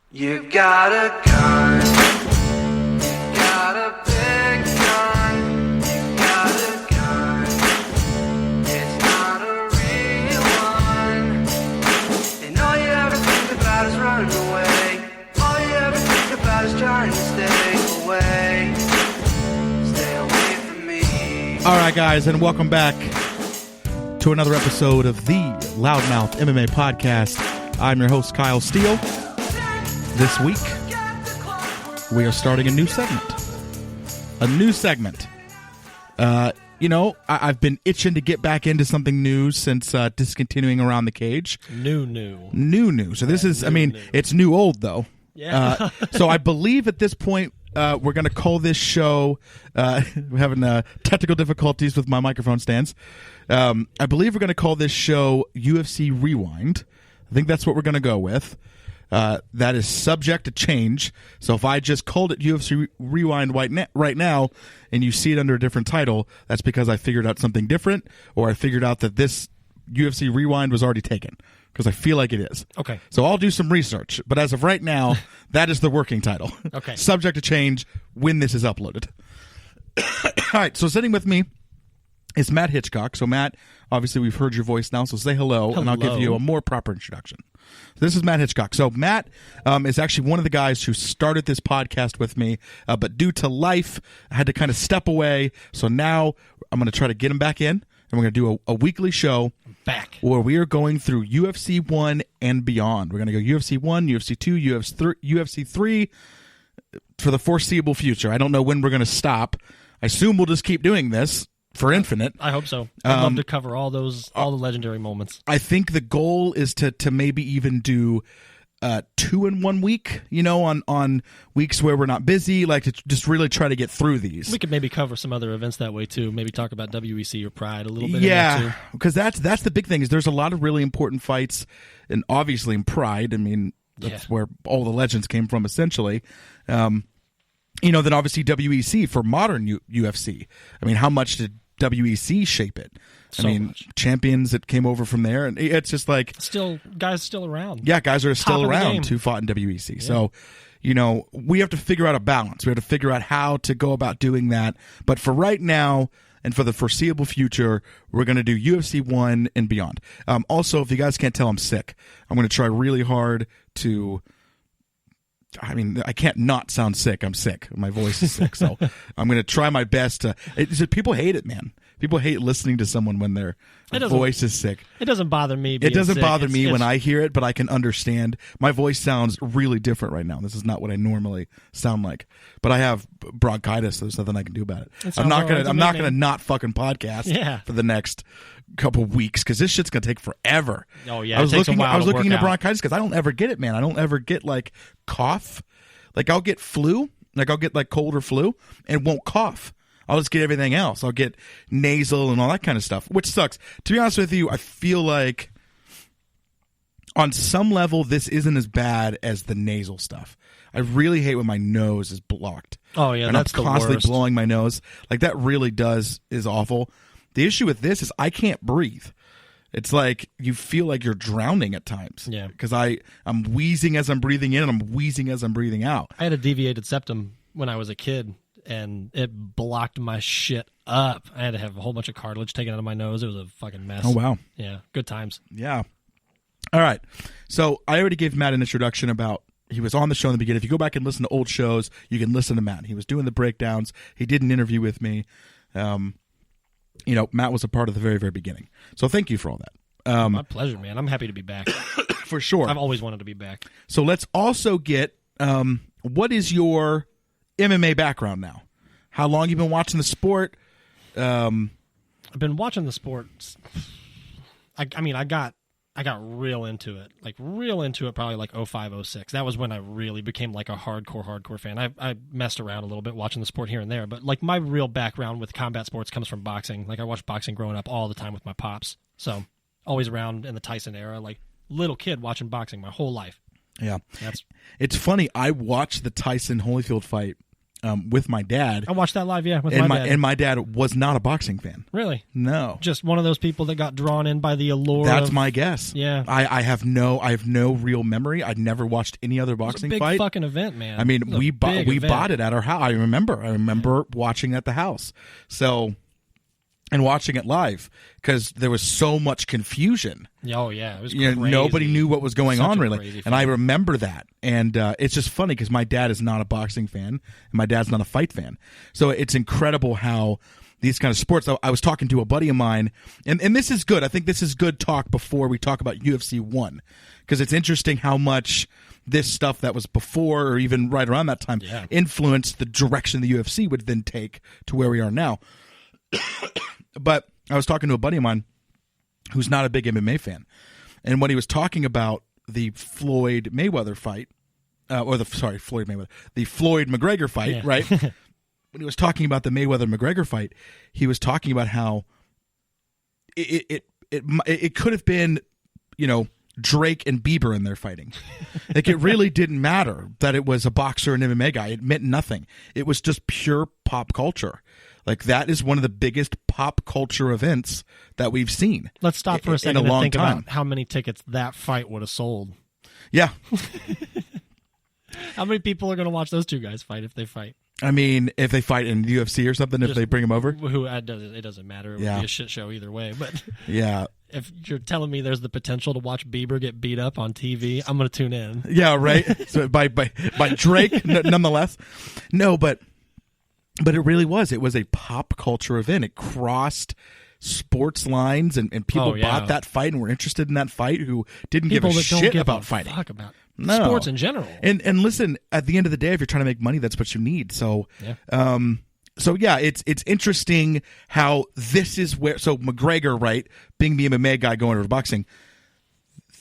You got a gun, you got a big gun, you got a gun, it's not a real one, and all you ever think about is running away, all you ever think about is trying to stay away from me. Alright guys, and welcome back to another episode of the Loudmouth MMA Podcast. I'm your host, Kyle Steele. This week, we are starting a new segment. I've been itching to get back into something new since discontinuing Around the Cage. New. So this is, it's new old, though. Yeah. So I believe at this point, we're going to call this show, we're having technical difficulties with my microphone stands. I believe we're going to call this show UFC Rewind. I think that's what we're going to go with. That is subject to change. So if I just called it UFC Rewind right now and you see it under a different title, that's because I figured out something different, or I figured out that this UFC Rewind was already taken, because I feel like it is. Okay. So I'll do some research. But as of right now, that is the working title. Okay. Subject to change when this is uploaded. All right. So sitting with me is Matt Hitchcock. So Matt, obviously we've heard your voice now, so say hello. And I'll give you a more proper introduction. This is Matt Hitchcock. So Matt is actually one of the guys who started this podcast with me, but due to life, I had to kind of step away. So now I'm going to try to get him back in, and we're going to do a weekly show where we are going through UFC 1 and beyond. We're going to go UFC 1, UFC 2, UFC 3 for the foreseeable future. I don't know when we're going to stop. I assume we'll just keep doing this for infinite. I hope so. I'd love to cover all the legendary moments. I think the goal is to maybe even do 2 in 1 week, on weeks where we're not busy, like to just really try to get through these. We could maybe cover some other events that way too. Maybe talk about WEC or Pride a little bit. Yeah, because that's the big thing, is there's a lot of really important fights, and obviously in Pride, that's where all the legends came from essentially. Then obviously WEC for modern UFC. How much did WEC shape it? Much. Champions that came over from there, and it's just like guys still around. Yeah, guys are still Top around who fought in WEC. Yeah. So, we have to figure out a balance. We have to figure out how to go about doing that. But for right now, and for the foreseeable future, we're going to do UFC 1 and beyond. Also, if you guys can't tell, I'm sick. I'm going to try really hard to... I can't not sound sick. I'm sick. My voice is sick. So I'm going to try my best to... people hate it, man. People hate listening to someone when their voice is sick. It doesn't bother me. It doesn't bother me when I hear it, but I can understand. My voice sounds really different right now. This is not what I normally sound like. But I have bronchitis, so there's nothing I can do about it. I'm not gonna not fucking podcast for the next couple weeks, because this shit's gonna take forever. Oh yeah, I was looking into out. bronchitis because I don't ever get it, man. I don't ever get like cough. Like I'll get flu, I'll get like cold or flu, and won't cough. I'll just get everything else. I'll get nasal and all that kind of stuff, which sucks. To be honest with you, I feel like on some level this isn't as bad as the nasal stuff. I really hate when my nose is blocked. Oh yeah, and that's I'm constantly the worst. blowing my nose. Like that really is awful. The issue with this is I can't breathe. It's like you feel like you're drowning at times. Yeah. Because I'm wheezing as I'm breathing in, and I'm wheezing as I'm breathing out. I had a deviated septum when I was a kid, and it blocked my shit up. I had to have a whole bunch of cartilage taken out of my nose. It was a fucking mess. Oh, wow. Yeah, good times. Yeah. All right. So I already gave Matt an introduction about, he was on the show in the beginning. If you go back and listen to old shows, you can listen to Matt. He was doing the breakdowns. He did an interview with me. Matt was a part of the very, very beginning. So thank you for all that. My pleasure, man. I'm happy to be back. For sure. I've always wanted to be back. So let's also get, what is your MMA background now? How long you been watching the sport? I've been watching the sport. I got real into it, probably like 05, 06. That was when I really became like a hardcore fan. I messed around a little bit watching the sport here and there, but like my real background with combat sports comes from boxing. Like I watched boxing growing up all the time with my pops. So always around in the Tyson era, like little kid watching boxing my whole life. Yeah. It's funny. I watched the Tyson Holyfield fight with my dad. I watched that live, with and my dad. And my dad was not a boxing fan. Really? No. Just one of those people that got drawn in by the allure. That's of, my guess. Yeah. I have no real memory. I'd never watched any other boxing big fight. Fucking event, man. I mean, we bought it at our house. I remember watching it at the house. So, and watching it live because there was so much confusion. Oh yeah, it was crazy. Nobody knew what was going on really, crazy and I remember that. And it's just funny because my dad is not a boxing fan, and my dad's not a fight fan. So it's incredible how these kind of sports. I was talking to a buddy of mine, and this is good. I think this is good talk before we talk about UFC 1, because it's interesting how much this stuff that was before or even right around that time influenced the direction the UFC would then take to where we are now. But I was talking to a buddy of mine who's not a big MMA fan, and when he was talking about the Floyd Mayweather fight, the Floyd McGregor fight, right? When he was talking about the Mayweather McGregor fight, he was talking about how it could have been, Drake and Bieber in there fighting. Like, it really didn't matter that it was a boxer and MMA guy. It meant nothing. It was just pure pop culture. Like, that is one of the biggest pop culture events that we've seen. Let's stop for a second and think about how many tickets that fight would have sold. Yeah. How many people are going to watch those two guys fight if they fight? I mean, if they fight in UFC or something, if they bring them over? It doesn't matter. It would be a shit show either way. But yeah. If you're telling me there's the potential to watch Bieber get beat up on TV, I'm going to tune in. Yeah, right? So by Drake, nonetheless. No, but it really was. It was a pop culture event. It crossed sports lines, and people bought that fight and were interested in that fight who didn't people give a shit give about a fighting. Fuck about No. sports in general. And listen, at the end of the day, if you're trying to make money, that's what you need. So, it's interesting how this is where. So McGregor, right, being the MMA guy going over to boxing,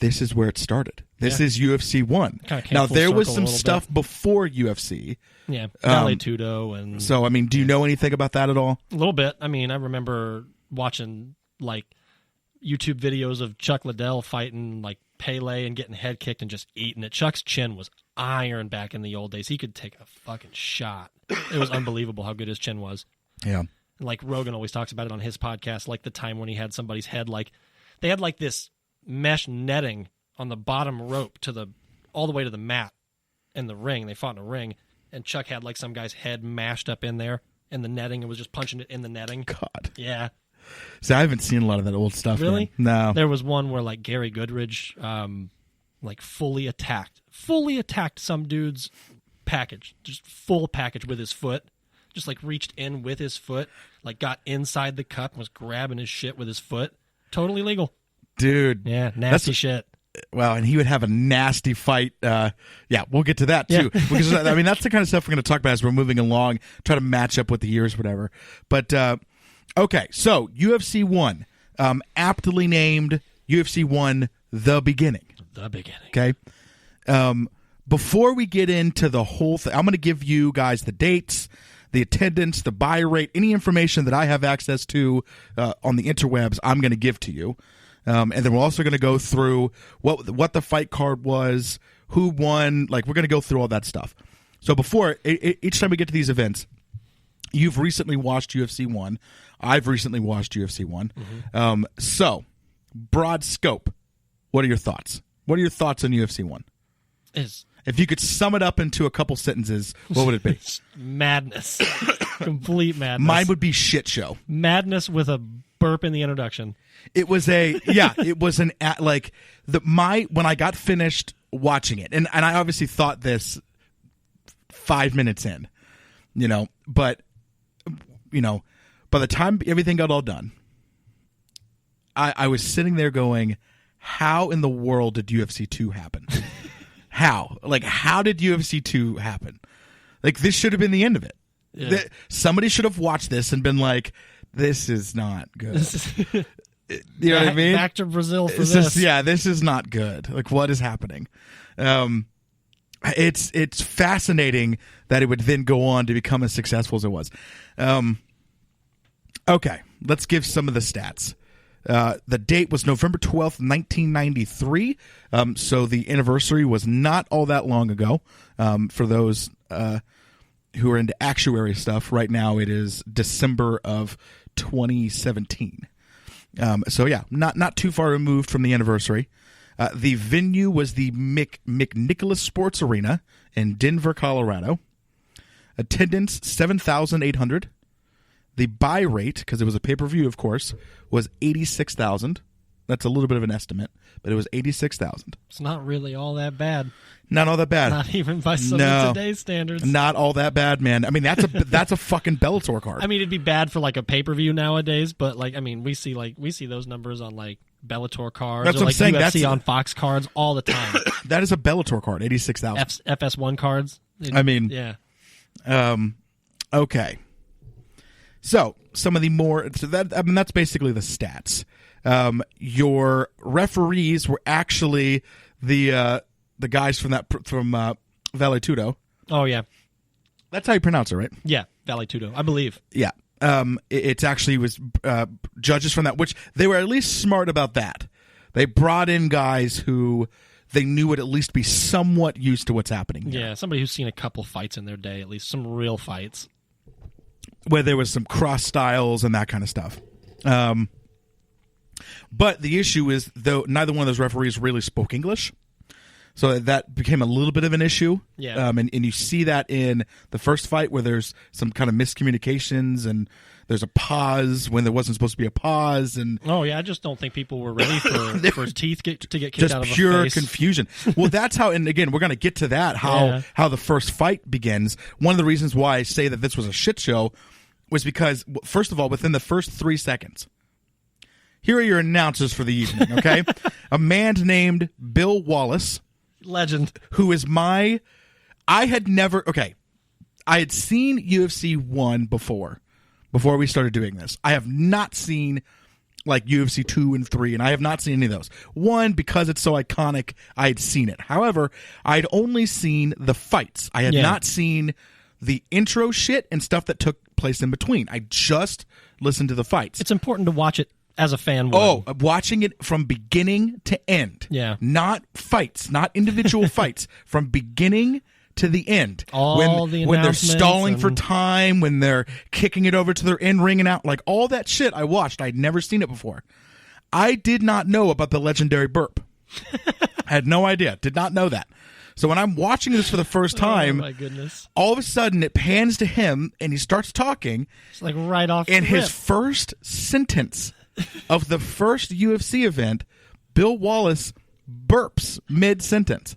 this is where it started. This is UFC 1. Now there was some stuff before UFC. Yeah, Vale Tudo and. So I mean, do you know anything about that at all? A little bit. I mean, I remember watching like YouTube videos of Chuck Liddell fighting like Pele and getting head kicked and just eating it. Chuck's chin was iron back in the old days. He could take a fucking shot. It was unbelievable how good his chin was. Yeah. Like Rogan always talks about it on his podcast, like the time when he had somebody's head, like they had like this mesh netting on the bottom rope all the way to the mat in the ring. They fought in a ring, and Chuck had like some guy's head mashed up in there in the netting and was just punching it in the netting. God. Yeah. See, I haven't seen a lot of that old stuff. Really? Man. No. There was one where like Gary Goodridge, like fully attacked some dude's package, just full package with his foot, just like reached in with his foot, like got inside the cup and was grabbing his shit with his foot. Totally legal. Dude. Yeah, nasty shit. Well, and he would have a nasty fight. We'll get to that too. Because I mean, that's the kind of stuff we're going to talk about as we're moving along, try to match up with the years, whatever. But okay, so UFC 1, aptly named UFC 1, The Beginning. The Beginning. Okay. Before we get into the whole thing, I'm going to give you guys the dates, the attendance, the buy rate, any information that I have access to on the interwebs, I'm going to give to you. And then we're also going to go through what the fight card was, who won. Like, we're going to go through all that stuff. So before, each time we get to these events, you've recently watched UFC 1. I've recently watched UFC 1. Mm-hmm. So, broad scope, what are your thoughts? What are your thoughts on UFC 1? If you could sum it up into a couple sentences, what would it be? Madness. Complete madness. Mine would be shit show. Madness with a burp in the introduction. It was when I got finished watching it, and I obviously thought this 5 minutes in, but by the time everything got all done, I was sitting there going, how in the world did UFC 2 happen? How? Like, how did UFC 2 happen? Like, this should have been the end of it. Yeah. Somebody should have watched this and been like, this is not good. You know what I mean? Back to Brazil for this. This is not good. Like, what is happening? It's fascinating that it would then go on to become as successful as it was. Okay, let's give some of the stats. The date was November 12th, 1993. So the anniversary was not all that long ago. For those who are into actuary stuff, right now it is December of 2017. So yeah, not too far removed from the anniversary. The venue was the McNicholas Sports Arena in Denver, Colorado. Attendance 7,800. The buy rate, because it was a pay-per-view, of course, was 86,000. That's a little bit of an estimate, but it was 86,000. It's not really all that bad. Not all that bad. Not even by some of today's standards. Not all that bad, man. I mean, that's a fucking Bellator card. I mean, it'd be bad for like a pay-per-view nowadays, but like, I mean, we see those numbers on like Bellator cards, that's or what like I'm saying. UFC on Fox cards all the time. That is a Bellator card, 86,000. FS1 cards. I mean, yeah. Okay. So some of the more, so that, I mean, that's basically the stats. Your referees were actually the guys from Vale Tudo. Oh yeah, that's how you pronounce it, right? Yeah, Vale Tudo, I believe. Yeah. It's actually was judges from that, which they were at least smart about that. They brought in guys who they knew would at least be somewhat used to what's happening here. Yeah, somebody who's seen a couple fights in their day, at least some real fights. Where there was some cross styles and that kind of stuff. But the issue is, though, neither one of those referees really spoke English. So that became a little bit of an issue. Yeah. And you see that in the first fight where there's some kind of miscommunications and there's a pause when there wasn't supposed to be a pause. And oh, yeah, I just don't think people were ready for teeth to get kicked just out of a pure face. confusion. Well, that's how, and again, we're going to get to that, how the first fight begins. One of the reasons why I say that this was a shit show was because, first of all, within the first 3 seconds, here are your announcers for the evening, okay? A man named Bill Wallace. Legend. Who is I had seen UFC 1 before we started doing this. I have not seen like UFC 2 and 3, and I have not seen any of those. 1, because it's so iconic, I had seen it. However, I'd only seen the fights. I had not seen the intro shit and stuff that took place in between. I just listened to the fights. It's important to watch it as a fan would. Oh, watching it from beginning to end. Yeah. Not fights, not individual fights. From beginning to the end. All when they're stalling for time, when they're kicking it over to their in-ring and out, like all that shit I watched. I'd never seen it before. I did not know about the legendary burp. I had no idea. Did not know that. So when I'm watching this for the first time, oh my goodness, all of a sudden it pans to him and he starts talking. It's like right off and the rip. His first sentence of the first UFC event, Bill Wallace burps mid-sentence.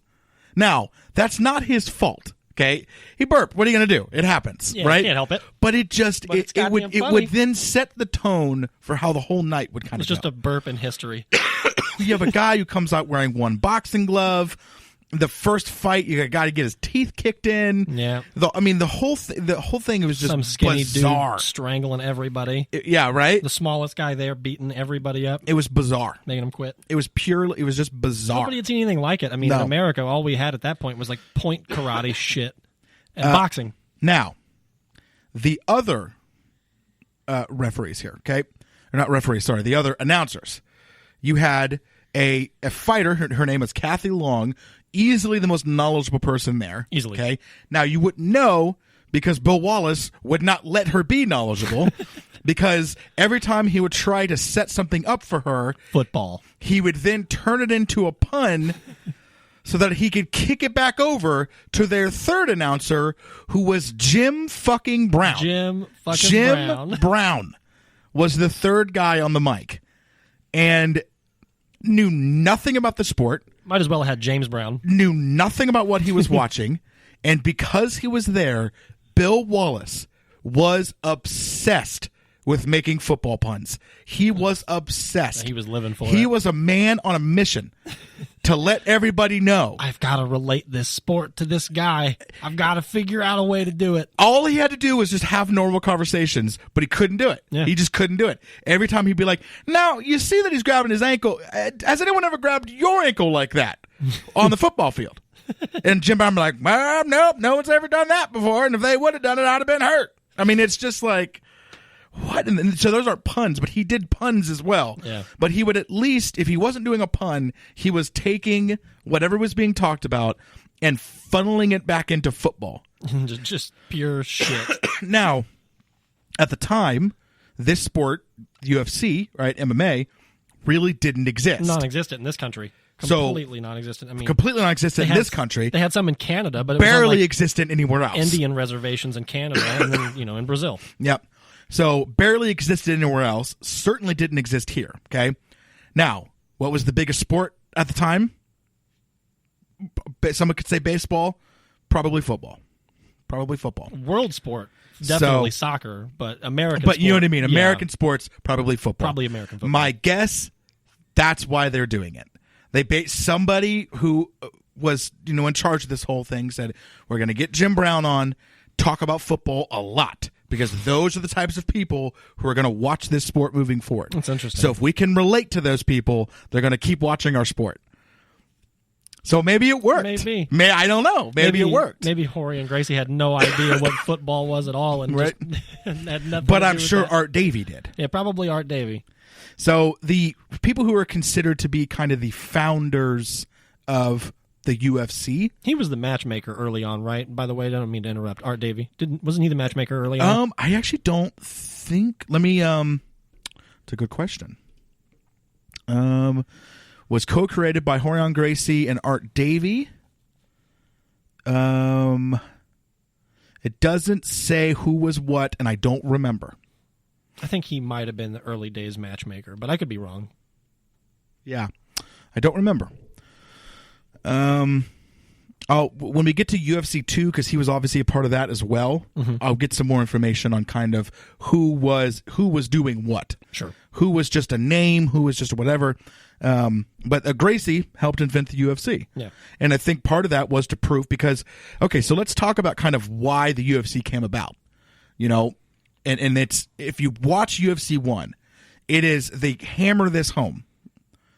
Now, that's not his fault, okay? He burped. What are you going to do? It happens, right? You can't help it. But it just, it would then set the tone for how the whole night would kind of go. It's just a burp in history. You have a guy who comes out wearing one boxing glove. The first fight, you got to get his teeth kicked in. Yeah. The whole thing was just some skinny bizarre. Dude strangling everybody. Yeah, right? The smallest guy there beating everybody up. It was bizarre. Making them quit. It was just bizarre. Nobody had seen anything like it. I mean, in America, all we had at that point was like point karate shit and boxing. Now, the other referees here, okay? Or not referees, sorry. The other announcers. You had a fighter. Her name was Kathy Long. Easily the most knowledgeable person there. Easily. Okay. Now, you wouldn't know because Bill Wallace would not let her be knowledgeable because every time he would try to set something up for her, football, he would then turn it into a pun so that he could kick it back over to their third announcer, who was Jim fucking Brown. Jim Brown was the third guy on the mic and knew nothing about the sport. Might as well have had James Brown. Knew nothing about what he was watching. And because he was there, Bill Wallace was obsessed with making football puns. He was obsessed. He was living for it. He was a man on a mission to let everybody know. I've got to relate this sport to this guy. I've got to figure out a way to do it. All he had to do was just have normal conversations, but he couldn't do it. Yeah. He just couldn't do it. Every time he'd be like, now, you see that he's grabbing his ankle. Has anyone ever grabbed your ankle like that on the football field? And Jim Brown would be like, well, nope, no one's ever done that before. And if they would have done it, I'd have been hurt. I mean, it's just like, what? And so those aren't puns, but he did puns as well. Yeah. But he would at least, if he wasn't doing a pun, he was taking whatever was being talked about and funneling it back into football. Just pure shit. Now, at the time, this sport, UFC, right, MMA, really didn't exist. Non-existent in this country. Completely non-existent. I mean, completely non-existent in this country. They had some in Canada, but it barely was existent anywhere else. Indian reservations in Canada, and then in Brazil. Yep. So barely existed anywhere else. Certainly didn't exist here. Okay. Now, what was the biggest sport at the time? Someone could say baseball. Probably football. World sport, definitely soccer, but American. But sport, you know what I mean. American sports, probably football. Probably American football. My guess, that's why they're doing it. Somebody who was in charge of this whole thing said, we're going to get Jim Brown on, talk about football a lot, because those are the types of people who are going to watch this sport moving forward. That's interesting. So if we can relate to those people, they're going to keep watching our sport. So maybe it worked. Maybe. I don't know. Maybe it worked. Maybe Jorge and Gracie had no idea what football was at all, and right. just had nothing. But to I'm do with sure that. Art Davey did. Yeah, probably Art Davey. So the people who are considered to be kind of the founders of the UFC. He was the matchmaker early on, right? By the way, I don't mean to interrupt. Art Davey wasn't he the matchmaker early on? I actually don't think. Let me. It's a good question. Was co-created by Jorge Gracie and Art Davey. It doesn't say who was what, and I don't remember. I think he might have been the early days matchmaker, but I could be wrong. Yeah, I don't remember. When we get to UFC 2, because he was obviously a part of that as well, I'll get some more information on kind of who was doing what. Sure. Who was just a name, who was just whatever. But Gracie helped invent the UFC. Yeah. And I think part of that was to prove, because, okay, so let's talk about kind of why the UFC came about. And it's, if you watch UFC 1, they hammer this home.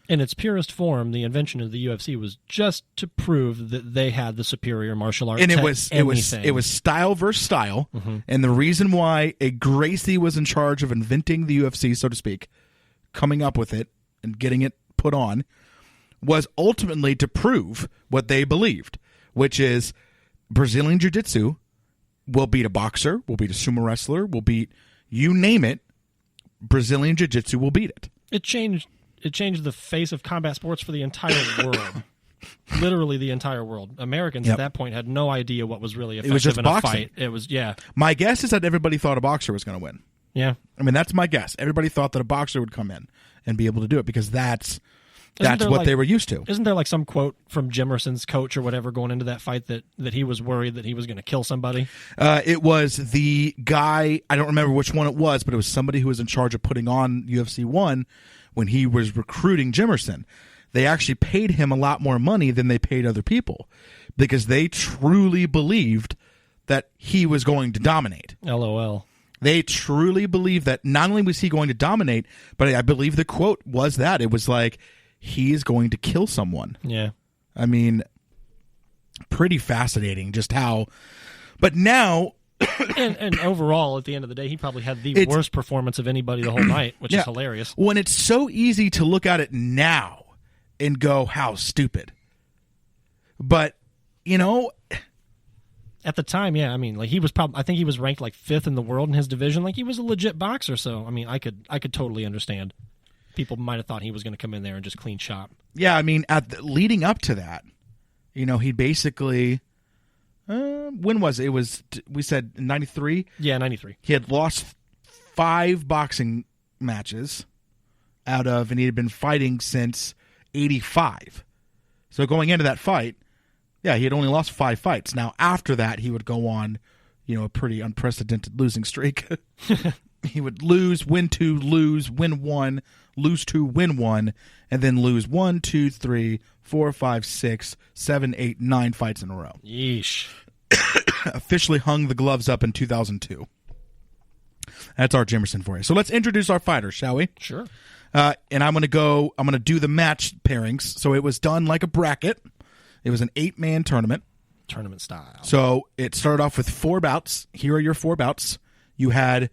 In its purest form, the invention of the UFC was just to prove that they had the superior martial art. And it was style versus style. And the reason why a Gracie was in charge of inventing the UFC, so to speak, coming up with it and getting it put on, was ultimately to prove what they believed, which is Brazilian Jiu-Jitsu will beat a boxer, will beat a sumo wrestler, will beat, you name it, Brazilian Jiu-Jitsu will beat it. It changed the face of combat sports for the entire world. Literally the entire world. Americans at that point had no idea what was really effective was just in boxing. a fight. It was, yeah. My guess is that everybody thought a boxer was going to win. Yeah. I mean, that's my guess. Everybody thought that a boxer would come in and be able to do it, because that's there what they were used to. Isn't there like some quote from Jimerson's coach or whatever going into that fight that he was worried that he was going to kill somebody? It was the guy, I don't remember which one it was, but it was somebody who was in charge of putting on UFC 1 when he was recruiting Jimerson. They actually paid him a lot more money than they paid other people, because they truly believed that he was going to dominate. LOL. They truly believed that not only was he going to dominate, but I believe the quote was that. It was like, he is going to kill someone. Yeah. I mean, pretty fascinating just how. But now. and overall, at the end of the day, he probably had the worst performance of anybody the whole night, which is hilarious. When it's so easy to look at it now and go, how stupid. But, at the time, yeah, I mean, like, he was I think he was ranked like 5th in the world in his division. Like, he was a legit boxer, so I mean, I could totally understand. People might have thought he was going to come in there and just clean shop. Yeah, I mean, leading up to that, he basically, when was it? It was, we said 93? Yeah, 93. He had lost 5 boxing matches and he had been fighting since 85. So going into that fight, yeah, he had only lost 5 fights. Now, after that, he would go on, a pretty unprecedented losing streak. He would lose, win 2, lose, win 1, lose 2, win 1, and then lose 1, 2, 3, 4, 5, 6, 7, 8, 9 fights in a row. Yeesh. Officially hung the gloves up in 2002. That's Art Jimerson for you. So let's introduce our fighters, shall we? Sure. And I'm going to do the match pairings. So it was done like a bracket. It was an 8-man tournament. Tournament style. So it started off with 4 bouts. Here are your 4 bouts. You had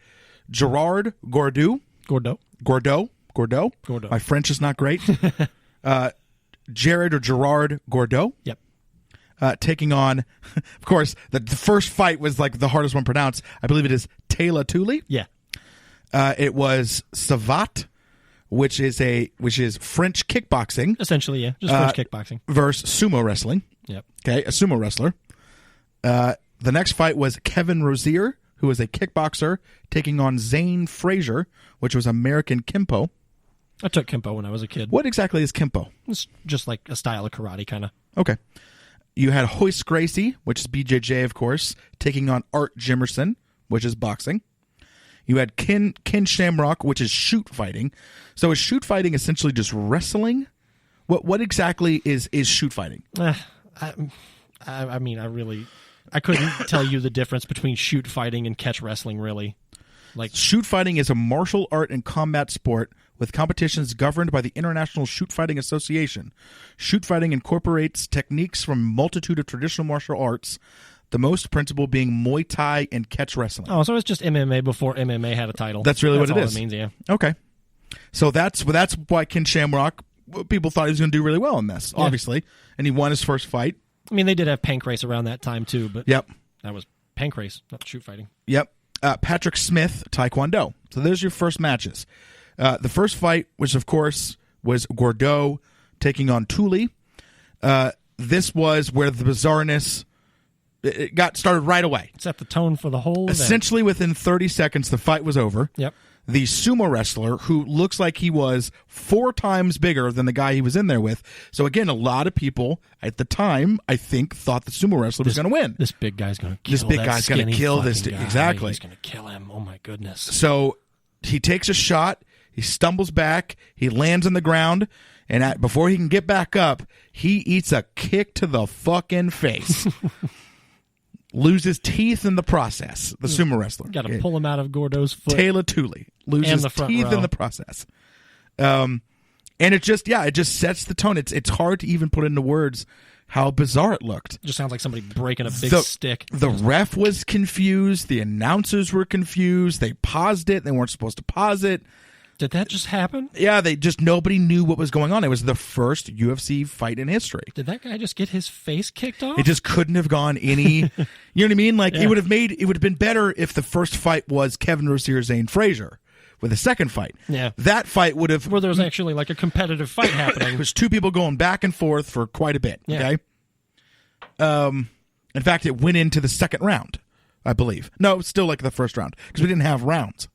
Gerard Gordeau. Gordeau. My French is not great. Jared or Gerard Gordeau. Yep. Taking on, of course, the first fight was like the hardest one to pronounce. I believe it is Taylor Tooley. Yeah. It was Savat, which is French kickboxing. Essentially, yeah. Just French kickboxing. Versus sumo wrestling. Yep. Okay, a sumo wrestler. The next fight was Kevin Rozier, who is a kickboxer, taking on Zane Frazier, which was American Kimpo. I took Kimpo when I was a kid. What exactly is Kimpo? It's just like a style of karate, kind of. Okay. You had Hoist Gracie, which is BJJ, of course, taking on Art Jimerson, which is boxing. You had Ken Shamrock, which is shoot fighting. So is shoot fighting essentially just wrestling? What exactly is shoot fighting? I mean, I couldn't tell you the difference between shoot fighting and catch wrestling, really. Like, shoot fighting is a martial art and combat sport with competitions governed by the International Shoot Fighting Association. Shoot fighting incorporates techniques from a multitude of traditional martial arts, the most principal being Muay Thai and catch wrestling. Oh, so it's just MMA before MMA had a title. That's really what it is. It means, yeah. Okay. So that's why Ken Shamrock, people thought he was going to do really well in this, obviously. And he won his first fight. I mean, they did have Pancrase around that time, too, but yep, that was Pancrase, not shoot fighting. Yep. Patrick Smith, Taekwondo. So there's your first matches. The first fight, which of course was Gordeau taking on Tooley. This was where the bizarreness it got started right away. It set the tone for the whole event. Essentially, within 30 seconds, the fight was over. Yep. The sumo wrestler, who looks like he was 4 times bigger than the guy he was in there with. So again, a lot of people at the time, I think, thought the sumo wrestler was going to win. This big guy's going to kill this big guy's going to kill this guy. exactly. He's going to kill him. Oh my goodness. So he takes a shot. He stumbles back. He lands on the ground. And before he can get back up, he eats a kick to the fucking face. Loses teeth in the process. The sumo wrestler. Got to pull him out of Gordeau's foot. Taylor Tooley loses teeth in the process. And it just sets the tone. It's hard to even put into words how bizarre it looked. It just sounds like somebody breaking a big stick. The ref was confused. The announcers were confused. They paused it. They weren't supposed to pause it. Did that just happen? Yeah, nobody knew what was going on. It was the first UFC fight in history. Did that guy just get his face kicked off? It just couldn't have gone any, you know what I mean? Like it would have been better if the first fight was Kevin Rozier, Zane Frazier with the second fight. Yeah. That fight would have... Where there was actually like a competitive fight happening. It was 2 people going back and forth for quite a bit, okay? In fact, it went into the second round, I believe. No, it's still like the first round because we didn't have rounds.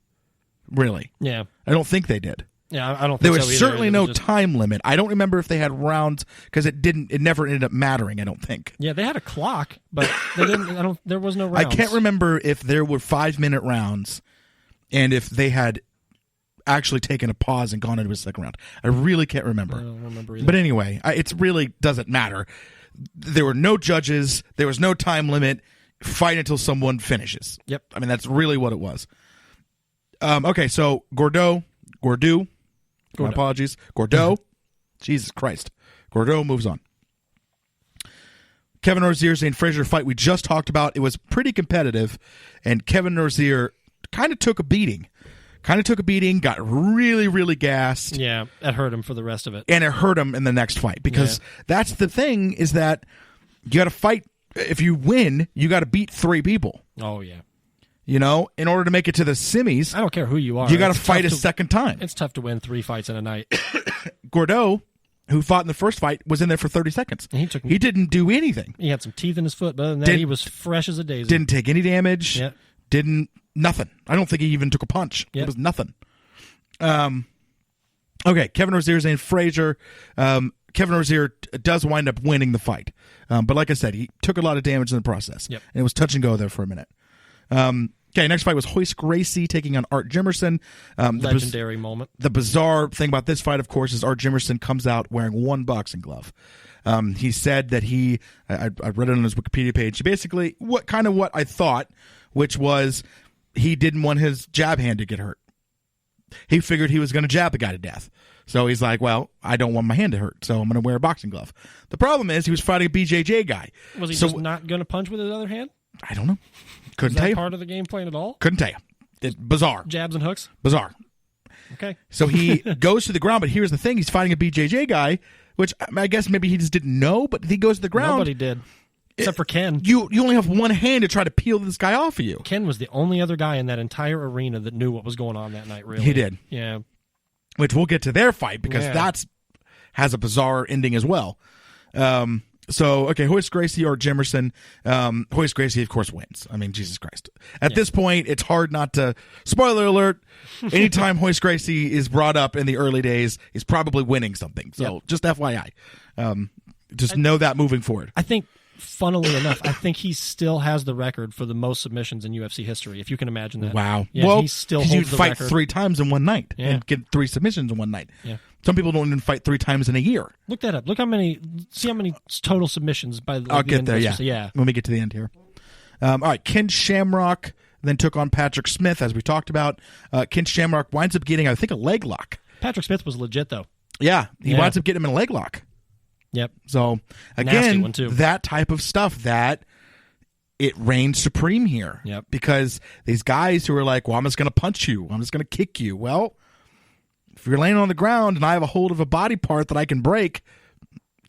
Really? Yeah. I don't think they did. Yeah, I don't think there so was either. certainly no time limit. I don't remember if they had rounds because it never ended up mattering, I don't think. Yeah, they had a clock, but they didn't there was no rounds. I can't remember if there were 5-minute rounds and if they had actually taken a pause and gone into a second round. I really can't remember. I don't remember either. But anyway, it really doesn't matter. There were no judges. There was no time limit. Fight until someone finishes. Yep. I mean, that's really what it was. Okay, so Gordeau. My apologies. Gordeau. Jesus Christ. Gordeau moves on. Kevin Rozier, Zane Frazier fight we just talked about. It was pretty competitive, and Kevin Rozier kind of took a beating. Got really, really gassed. Yeah, it hurt him for the rest of it. And it hurt him in the next fight because that's the thing is that you got to fight. If you win, you got to beat 3 people. Oh, yeah. You know, in order to make it to the semis, I don't care who you are. You got to fight a second time. It's tough to win 3 fights in a night. Gordeau, who fought in the first fight, was in there for 30 seconds. He didn't do anything. He had some teeth in his foot, but other than that, he was fresh as a daisy. Didn't take any damage. Yeah. Nothing. I don't think he even took a punch. Yeah. It was nothing. Okay, Kevin Rozier, Zane Frazier. Kevin Rozier does wind up winning the fight. But like I said, he took a lot of damage in the process. Yep. And it was touch and go there for a minute. Okay, next fight was Hoist Gracie taking on Art Jimerson. Legendary moment. The bizarre thing about this fight, of course, is Art Jimerson comes out wearing 1 boxing glove. He said that I read it on his Wikipedia page, basically what I thought, which was he didn't want his jab hand to get hurt. He figured he was going to jab the guy to death. So he's like, well, I don't want my hand to hurt, so I'm going to wear a boxing glove. The problem is he was fighting a BJJ guy. Was he just not going to punch with his other hand? I don't know. Couldn't tell you. Part of the game plan at all? Couldn't tell you. Bizarre. Jabs and hooks. Bizarre. Okay. So he goes to the ground, but here's the thing. He's fighting a BJJ guy, which I guess maybe he just didn't know, but he goes to the ground. Nobody did. Except for Ken. You only have one hand to try to peel this guy off of you. Ken was the only other guy in that entire arena that knew what was going on that night, really. He did. Yeah. Which we'll get to their fight because that's has a bizarre ending as well. So, okay, Hoist Gracie or Jimerson. Hoist Gracie, of course, wins. I mean, Jesus Christ. At this point, it's hard not to... Spoiler alert, anytime Hoist Gracie is brought up in the early days, he's probably winning something. So, just FYI. Just know that moving forward. I think, funnily enough, I think he still has the record for the most submissions in UFC history, if you can imagine that. Wow. Yeah, well, he still you'd holds the fight record. 3 times in one night and get 3 submissions in one night. Yeah. Some people don't even fight 3 times in a year. Look that up. Look how many total submissions by the I'll the get end there, of yeah. this. Yeah. When we get to the end here. All right, Ken Shamrock then took on Patrick Smith, as we talked about. Ken Shamrock winds up getting, I think, a leg lock. Patrick Smith was legit, though. Yeah, he winds up getting him in a leg lock. Yep. So, Nasty again, one, too. that type of stuff that it reigns supreme here. Yep. Because these guys who are like, well, I'm just going to punch you. I'm just going to kick you. Well, if you're laying on the ground and I have a hold of a body part that I can break,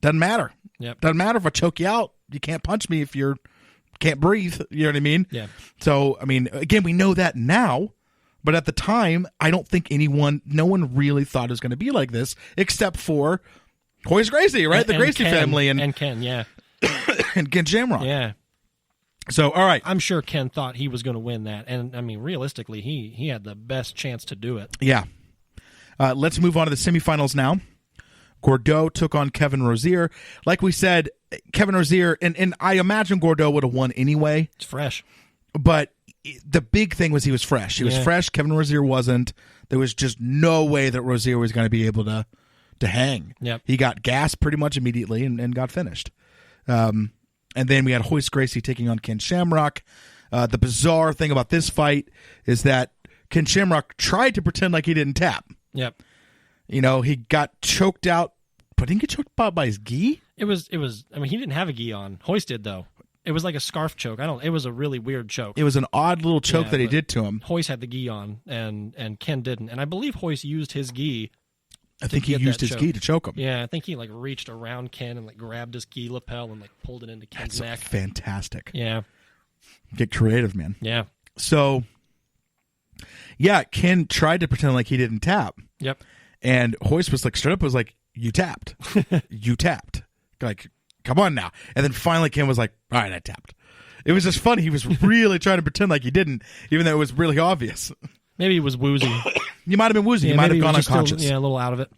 doesn't matter. Yep. Doesn't matter if I choke you out. You can't punch me if you can't breathe. You know what I mean? Yeah. So, I mean, again, we know that now. But at the time, I don't think no one really thought it was going to be like this, except for Hoist Gracie, right? The Gracie Ken, family and Ken, yeah. and Ken Shamrock. Yeah. So, all right. I'm sure Ken thought he was going to win that. And, I mean, realistically, he had the best chance to do it. Yeah. Let's move on to the semifinals now. Gordeau took on Kevin Rozier. Like we said, Kevin Rozier, and I imagine Gordeau would have won anyway. It's fresh. But the big thing was he was fresh. He was fresh. Kevin Rozier wasn't. There was just no way that Rozier was going to be able to hang. Yep. He got gassed pretty much immediately and got finished. And then we had Hoist Gracie taking on Ken Shamrock. The bizarre thing about this fight is that Ken Shamrock tried to pretend like he didn't tap. Yep. You know, he got choked out, but didn't get choked out by his gi? It was, I mean, he didn't have a gi on. Hoist did, though. It was like a scarf choke. It was a really weird choke. It was an odd little choke that he did to him. Hoist had the gi on, and Ken didn't. And I believe Hoist used his gi. I think he used his gi to choke him. Yeah, I think he like reached around Ken and like grabbed his gi lapel and like pulled it into Ken's neck. Fantastic. Yeah. Get creative, man. Yeah. So, yeah, Ken tried to pretend like he didn't tap. Yep. And Hoist was like, straight up was like, you tapped. You tapped. Like, come on now. And then finally Ken was like, all right, I tapped. It was just funny. He was really trying to pretend like he didn't, even though it was really obvious. Maybe he was woozy. You might have been woozy. Yeah, you might have gone still, unconscious. a little out of it.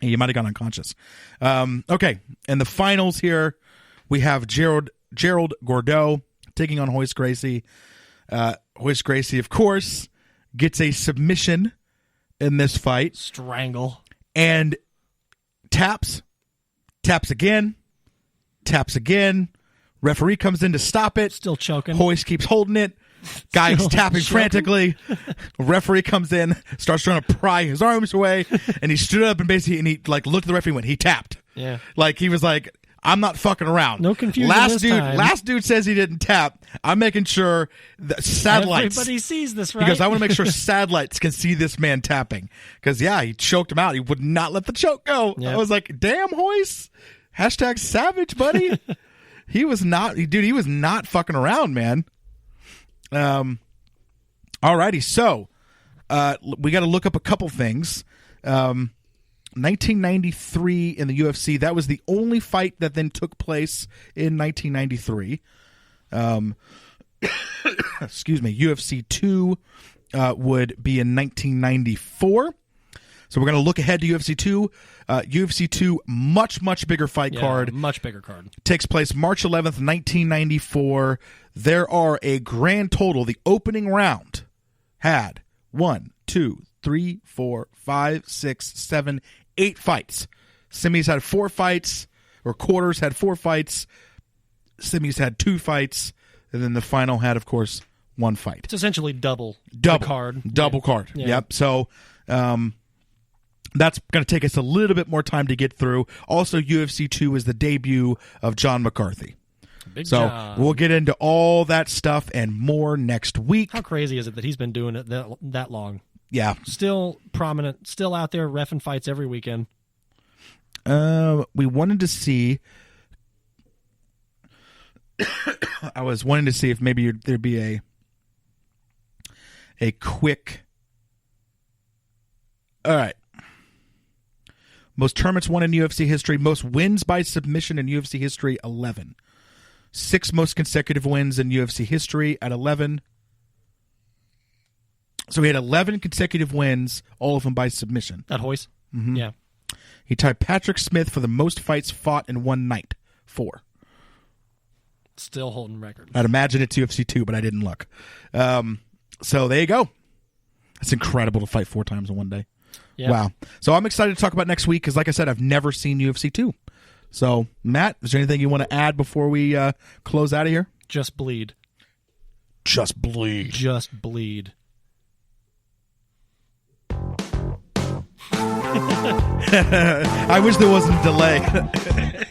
You might have gone unconscious. Okay. And the finals here, we have Gerald Gordeau taking on Hoist Gracie. Hoist Gracie, of course, gets a submission in this fight. Strangle. And taps again. Referee comes in to stop it. Still choking. Hoist keeps holding it. Guy's Still tapping choking. frantically. Referee comes in, starts trying to pry his arms away, and he stood up and he like looked at the referee and went, he tapped. Yeah. Like he was like, I'm not fucking around. No confusion Last this time. Last dude says he didn't tap. I'm making sure that satellites. Everybody sees this, right? Because I want to make sure satellites can see this man tapping. Because, yeah, he choked him out. He would not let the choke go. Yep. I was like, damn, Hoist. # savage, buddy. He was not fucking around, man. Alrighty, so we got to look up a couple things. 1993 in the UFC, that was the only fight that then took place in 1993. Excuse me, UFC 2 would be in 1994. So we're going to look ahead to UFC 2. UFC 2, much bigger fight card. Much bigger card. Takes place March 11th, 1994. There are a grand total. The opening round had 1, 2, 3, 4, 5, 6, 7, 8 fights. Semis had 4 fights, or quarters had 4 fights. Semis had 2 fights. And then the final had, of course, 1 fight. It's essentially double the card. Double card. Yeah. Yep. So that's going to take us a little bit more time to get through. Also, UFC 2 is the debut of John McCarthy. Big So John. we'll get into all that stuff and more next week. How crazy is it that he's been doing it that long? Yeah. Still prominent, still out there reffing fights every weekend. We wanted to see. I was wanting to see if maybe there'd be a quick. All right. Most tournaments won in UFC history. Most wins by submission in UFC history, 11. 6 most consecutive wins in UFC history at 11. So he had 11 consecutive wins, all of them by submission. At Hoist? Mm-hmm. Yeah. He tied Patrick Smith for the most fights fought in one night, 4. Still holding record. I'd imagine it's UFC 2, but I didn't look. So there you go. It's incredible to fight 4 times in one day. Yeah. Wow. So I'm excited to talk about next week because, like I said, I've never seen UFC 2. So, Matt, is there anything you want to add before we close out of here? Just bleed. Just bleed. Just bleed. I wish there wasn't a delay.